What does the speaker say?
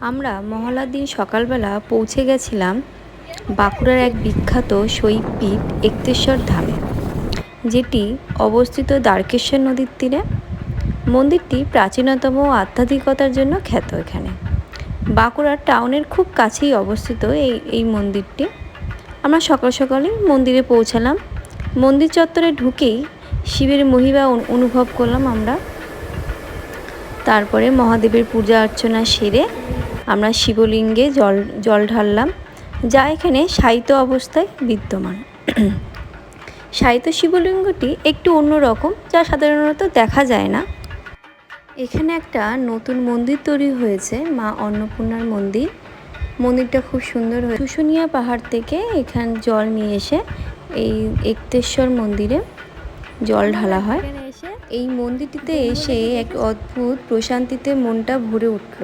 আমরা মহলার দিন সকালবেলা পৌঁছে গেছিলাম বাঁকুড়ার এক বিখ্যাত শৈবপীঠ এক্তেশ্বর ধামে, যেটি অবস্থিত দ্বারকেশ্বর নদীর তীরে। মন্দিরটি প্রাচীনতম ও আধ্যাত্মিকতার জন্য খ্যাত। এখানে বাঁকুড়ার টাউনের খুব কাছেই অবস্থিত এই মন্দিরটি। আমরা সকাল সকালই মন্দিরে পৌঁছালাম। মন্দির চত্বরে ঢুকেই শিবের মহিমা অনুভব করলাম আমরা। তারপরে মহাদেবের পূজা অর্চনা সেরে আমরা শিবলিঙ্গে জল ঢাললাম, যা এখানে শায়িত অবস্থায় বিদ্যমান। শায়িত শিবলিঙ্গটি একটু অন্যরকম, যা সাধারণত দেখা যায় না। এখানে একটা নতুন মন্দির তৈরি হয়েছে, মা অন্নপূর্ণার মন্দির। মন্দিরটা খুব সুন্দর হয়েছে। শুশুনিয়া পাহাড় থেকে এখানে জল নিয়ে এসে এই এক্তেশ্বর মন্দিরে জল ঢালা হয়। এই মন্দিরটিতে এসে এক অদ্ভুত প্রশান্তিতে মনটা ভরে উঠল।